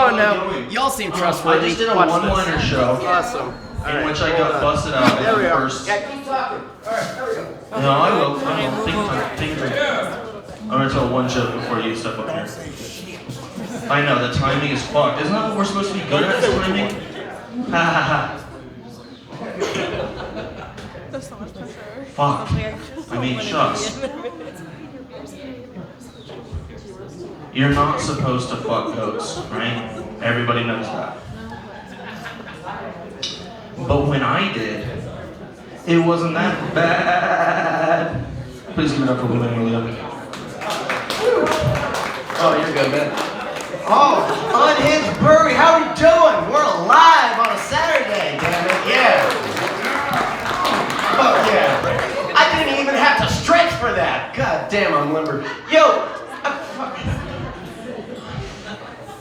on now. Y'all seem trustworthy. I just did a Watch one-liner this. show Awesome. in which I got busted out There we at are. first. Yeah, keep talking. Alright, there we go. No, I will. Take your time. I'm gonna tell one joke before you step up here. I know, the timing is fucked. Isn't that what we're supposed to be good at, is timing? Ha ha ha. That's so much pressure. Fuck. I mean, shucks. You're not supposed to fuck goats, right? Everybody knows that. But when I did, it wasn't that bad. Please give it up for William. Oh, you're good, man. Oh, Unhinged Brewery, how are we doing? We're alive on a Saturday, damn it, yeah. Oh, yeah. I didn't even have to stretch for that. God damn, I'm limber. Yo,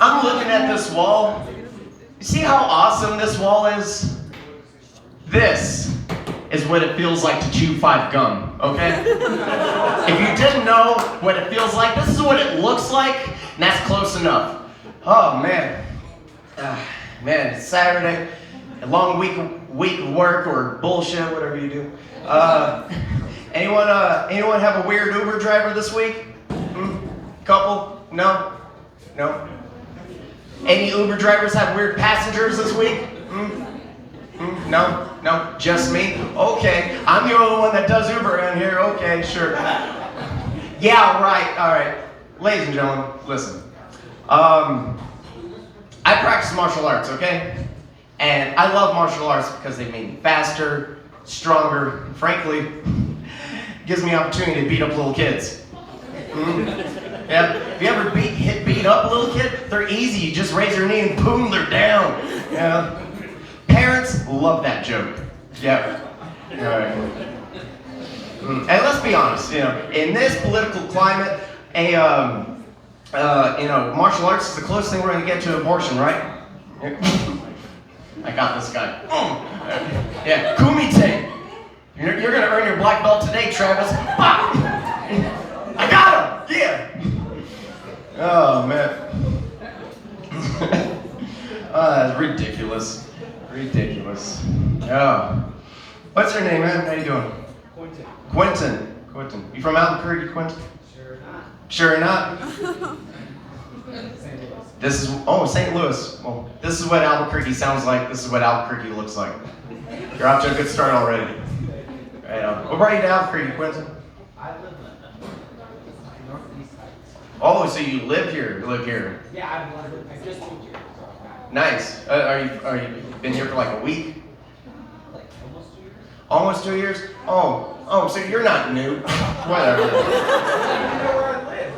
I'm looking at this wall. You see how awesome this wall is? This is what it feels like to chew 5 gum, okay? If you didn't know what it feels like, this is what it looks like, and that's close enough. Oh, man. Man, it's Saturday, a long week of work or bullshit, whatever you do. Anyone have a weird Uber driver this week? Couple? No? No? Any Uber drivers have weird passengers this week? No? No? Just me? Okay. I'm the only one that does Uber around here. Okay, sure. Yeah, right. All right. Ladies and gentlemen, listen. I practice martial arts, okay? And I love martial arts because they make me faster, stronger, and frankly, gives me opportunity to beat up little kids. Yeah. If you ever beat up a little kid, they're easy. You just raise your knee and boom, they're down. Yeah. Parents love that joke. Yeah. All right. And let's be honest, in this political climate, martial arts is the closest thing we're going to get to abortion, right? I got this guy. Yeah, kumite. You're going to earn your black belt today, Travis. I got him. Yeah. Oh man. That's ridiculous. Ridiculous. Oh. What's your name, man? How you doing? Quentin. Quentin. You from Albuquerque, Quentin? Sure not. This is, St. Louis. Well, this is what Albuquerque sounds like. This is what Albuquerque looks like. You're off to a good start already. Right on. What brought you to Albuquerque, Quentin? I live in northeast side. Oh, so you live here? You live here? Yeah, I just moved here. Nice. Are you been here for like a week? Like almost 2 years. Almost 2 years? Oh, so you're not new. Whatever. You know where I live.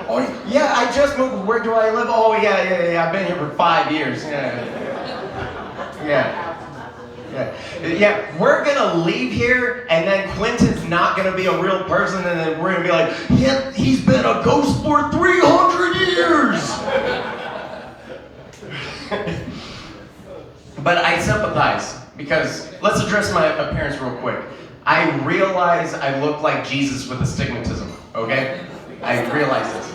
Oh, yeah, I just moved. Where do I live? Oh, yeah. I've been here for 5 years. Yeah, we're gonna leave here, and then Quentin's not gonna be a real person, and then we're gonna be like, yeah, he's been a ghost for 300 years! But I sympathize, because let's address my appearance real quick. I realize I look like Jesus with astigmatism, okay? I realize this.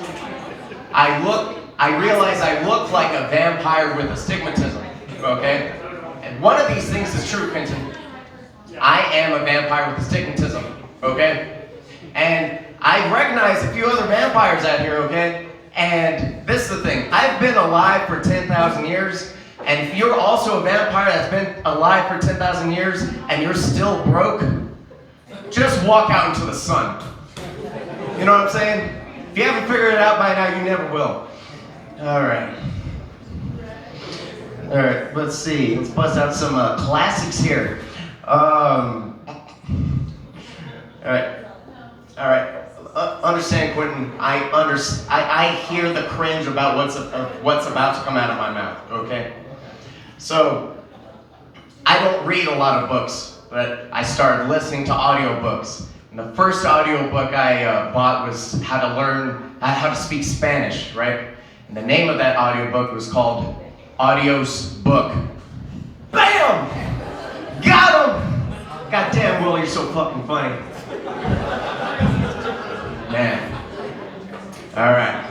I realize I look like a vampire with astigmatism, okay? And one of these things is true, Quentin. I am a vampire with astigmatism, okay? And I recognize a few other vampires out here, okay? And this is the thing. I've been alive for 10,000 years, and if you're also a vampire that's been alive for 10,000 years, and you're still broke, just walk out into the sun. You know what I'm saying? If you haven't figured it out by now, you never will. All right, let's see. Let's bust out some classics here. All right. Understand, Quentin. I hear the cringe about what's about to come out of my mouth. Okay. So I don't read a lot of books, but I started listening to audiobooks. And the first audiobook I bought was how to speak Spanish, right? And the name of that audiobook was called Adios Book. Bam! Got him! God damn, Will, you're so fucking funny. Man. All right.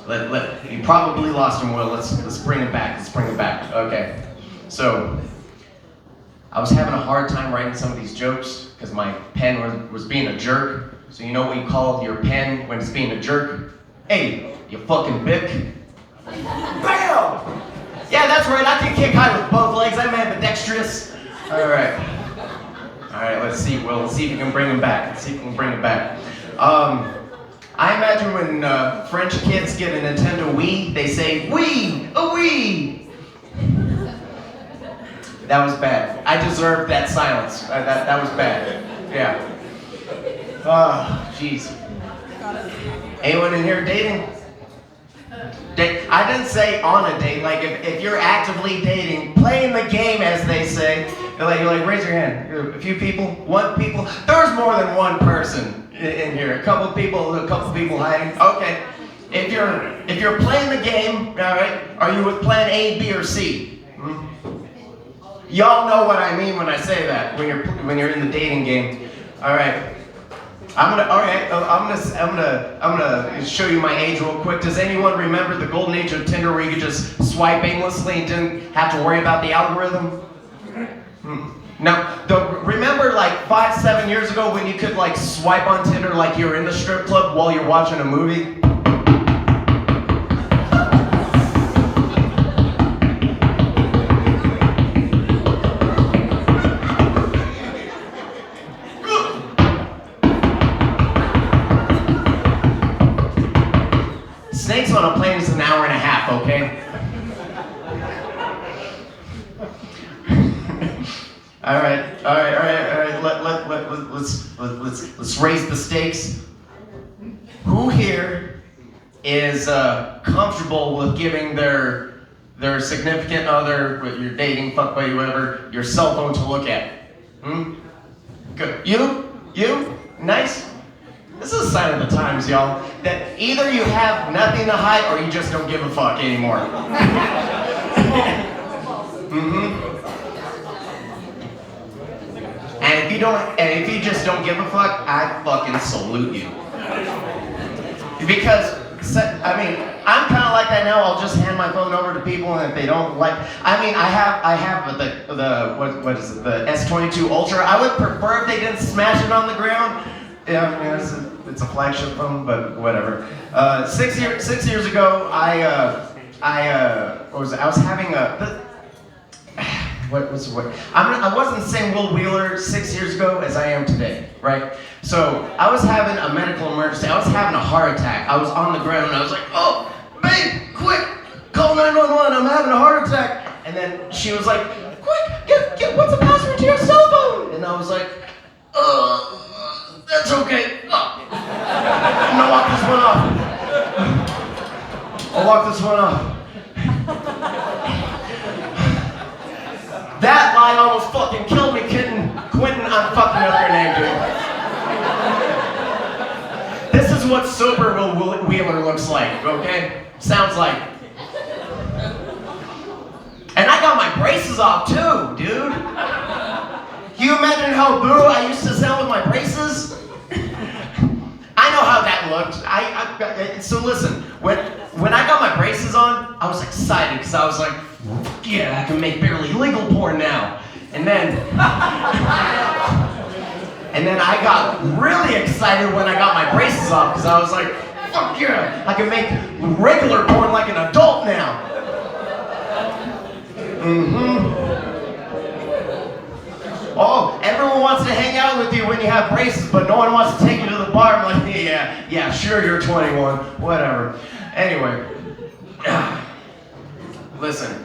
You probably lost him, Will. Let's bring it back. Let's bring it back. Okay. So, I was having a hard time writing some of these jokes because my pen was being a jerk. So you know what you call your pen when it's being a jerk? Hey, you fucking bick. Bam! Yeah, that's right. I can kick high with both legs. I'm ambidextrous. All right, let's see, Will. Let's see if you can bring him back. I imagine when French kids get a Nintendo Wii, they say, "Wii, a Wii." That was bad. I deserved that silence. That was bad. Yeah. Oh, jeez. Anyone in here dating? I didn't say on a date. Like if you're actively dating, playing the game, as they say. You're like, raise your hand. A few people, one people. There's more than one person in here. A couple people hiding. Okay. If you're playing the game, all right. Are you with Plan A, B, or C? Y'all know what I mean when I say that. When you're in the dating game. All right. I'm gonna show you my age real quick. Does anyone remember the golden age of Tinder where you could just swipe aimlessly and didn't have to worry about the algorithm? Now, remember like 5-7 years ago when you could like swipe on Tinder like you were in the strip club while you're watching a movie? Snakes on a plane is an hour and a half, okay? All right. Let's raise the stakes. Who here is comfortable with giving their significant other, your dating, fuck buddy, whatever, your cell phone to look at? Good. You? Nice. This is a sign of the times, y'all, that either you have nothing to hide or you just don't give a fuck anymore. And if you just don't give a fuck, I fucking salute you. Because, I mean, I'm kind of like that now. I'll just hand my phone over to people, and if they don't like, I mean, I have what is it, the S22 Ultra. I would prefer if they didn't smash it on the ground. Yeah, I mean, it's a flagship phone, but whatever. 6 years ago, I was having I wasn't the same Will Wheeler 6 years ago as I am today, right? So I was having a medical emergency. I was having a heart attack. I was on the ground and I was like, "Oh, babe, quick, call 911. I'm having a heart attack." And then she was like, "Quick, get what's the password to your cell phone?" And I was like, "That's okay. I'm gonna lock this one off. I'll lock this one off." That line almost fucking killed me, Quentin. I'm fucking up your name, dude. This is what sober Will Wheeler looks like, okay? Sounds like. And I got my braces off too, dude. Can you imagine how boo I used to sound with my braces? I know how that looked. So listen, when I got my braces on, I was excited because I was like, yeah, I can make barely legal porn now. And then I got really excited when I got my braces off because I was like, fuck yeah, I can make regular porn like an adult now. Oh, everyone wants to hang out with you when you have braces, but no one wants to take you to the bar. I'm like, yeah, sure, you're 21, whatever. Anyway, listen,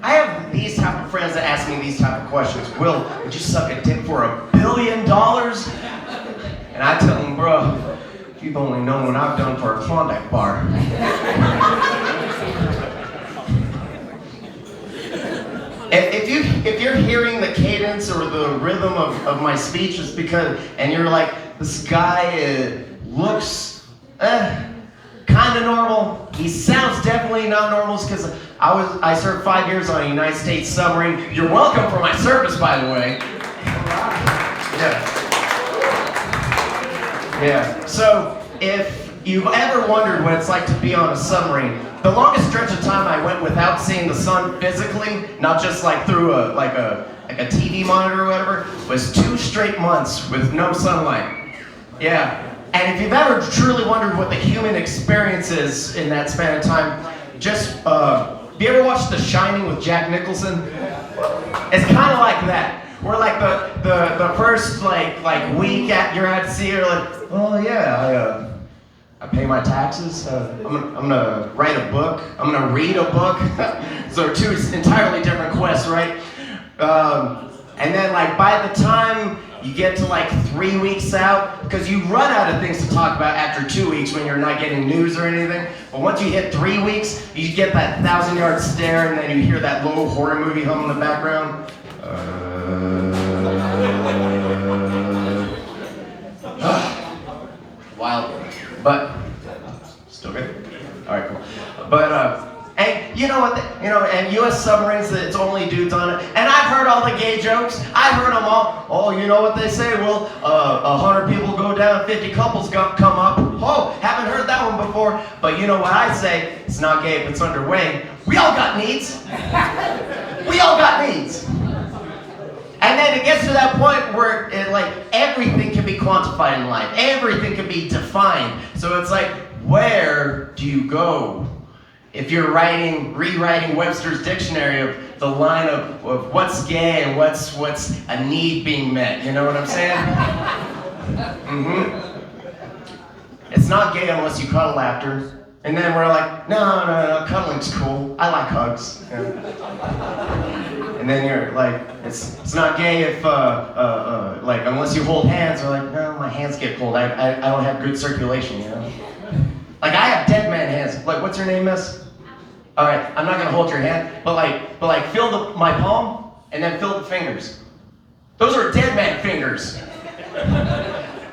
I have these type of friends that ask me these type of questions. Will, would you suck a dick for $1 billion? And I tell them, bro, if you've only known what I've done for a Klondike bar. If you're hearing the cadence or the rhythm of my speech, it's because, and you're like, this guy looks kind of normal. He sounds definitely not normal because I served 5 years on a United States submarine. You're welcome for my service, by the way. Yeah. Yeah. So if you've ever wondered what it's like to be on a submarine, the longest stretch of time I went without seeing the sun physically, not just like through a TV monitor or whatever, was 2 straight months with no sunlight. Yeah. And if you've ever truly wondered what the human experience is in that span of time, just have you ever watched The Shining with Jack Nicholson? It's kind of like that. We're like the first like week you're at sea, you're like, oh yeah, I pay my taxes. I'm gonna write a book. I'm gonna read a book. So 2 entirely different quests, right? And then like by the time you get to like 3 weeks out, because you run out of things to talk about after 2 weeks when you're not getting news or anything. But once you hit 3 weeks, you get that 1,000-yard stare, and then you hear that low horror movie hum in the background. Wild, but still good. All right, cool. But and you know what? And U.S. submarines, it's only dudes on it. And I've heard all the gay jokes. I've heard them all. Oh, you know what they say? Well, 100 people go down, 50 couples come up. Oh, haven't heard that one before. But you know what I say? It's not gay if it's underway. We all got needs. We all got needs. And then it gets to that point where everything can be quantified in life. Everything can be defined. So it's like, where do you go? If you're rewriting Webster's dictionary of the line of what's gay and what's a need being met, you know what I'm saying? It's not gay unless you cuddle after. And then we're like, no, cuddling's cool. I like hugs. Yeah. And then you're like, it's not gay if unless you hold hands. We're like, no, my hands get cold. I don't have good circulation, you know. Like I have dead man hands. Like, what's your name, miss? All right, I'm not gonna hold your hand, but feel my palm and then feel the fingers. Those are dead man fingers.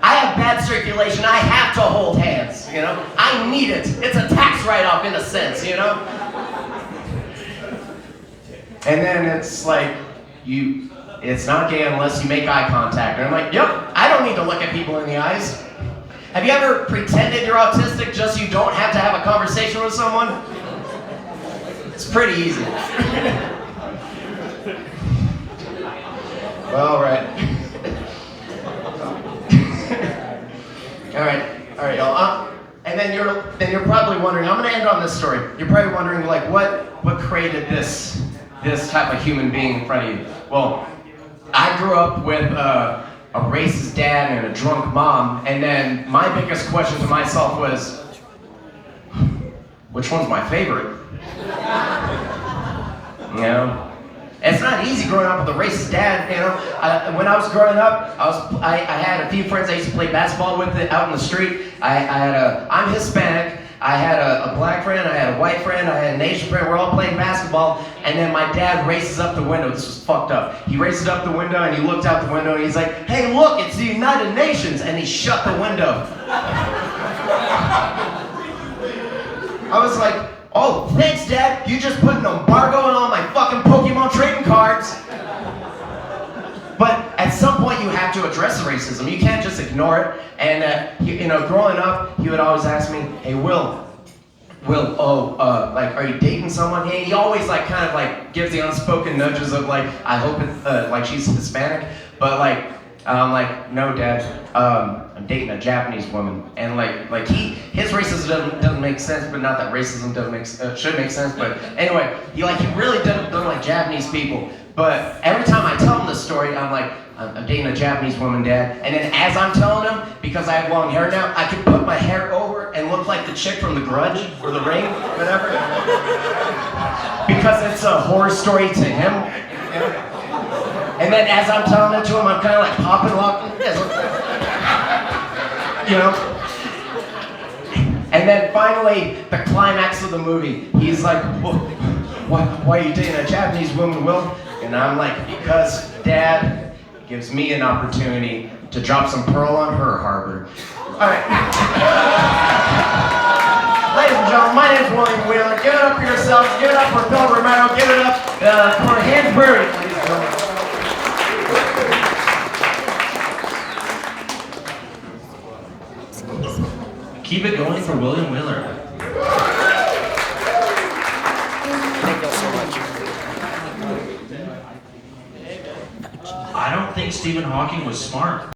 I have bad circulation. I have to hold hands. You know, I need it. It's a tax write-off in a sense. You know. And then it's like it's not gay unless you make eye contact. And I'm like, yep, I don't need to look at people in the eyes. Have you ever pretended you're autistic just so you don't have to have a conversation with someone? It's pretty easy. All right. All right, y'all. And then you're probably wondering. I'm going to end on this story. You're probably wondering, like, what created this type of human being in front of you? Well, I grew up with a racist dad and a drunk mom, and then my biggest question to myself was, which one's my favorite? You know, it's not easy growing up with a racist dad. You know, when I was growing up, I had a few friends I used to play basketball with out in the street. I'm Hispanic. I had a black friend, I had a white friend, I had an Asian friend. We're all playing basketball, and then my dad races up the window. This was fucked up. He races up the window, and he looked out the window, and he's like, "Hey, look, it's the United Nations," and he shut the window. I was like, "Oh, thanks, Dad. You just put an embargo on all my fucking Pokemon trading cards." But at some point, you have to address the racism. You can't just ignore it. And growing up, he would always ask me, "Hey, Will, are you dating someone?" He always kind of gives the unspoken nudges of I hope it's she's Hispanic, but I'm like, "No, Dad, I'm dating a Japanese woman," and his racism doesn't make sense, but not that racism should make sense, but anyway, he really doesn't like Japanese people. But every time I tell him this story, I'm like, "I'm dating a Japanese woman, Dad." And then as I'm telling him, because I have long hair now, I can put my hair over and look like the chick from The Grudge or The Ring, whatever. Because it's a horror story to him. And then as I'm telling it to him, I'm kind of popping locking. You know? And then finally, the climax of the movie, he's like, why are you dating a Japanese woman, Will? And I'm like, "Because Dad gives me an opportunity to drop some pearl on her harbor." All right. Ladies and gentlemen, my name's William Wheeler. Give it up for yourselves. Give it up for Phil Romero. Give it up for Unhinged Brewery, ladies and gentlemen. Keep it going for William Wheeler. Thank y'all so much. I don't think Stephen Hawking was smart.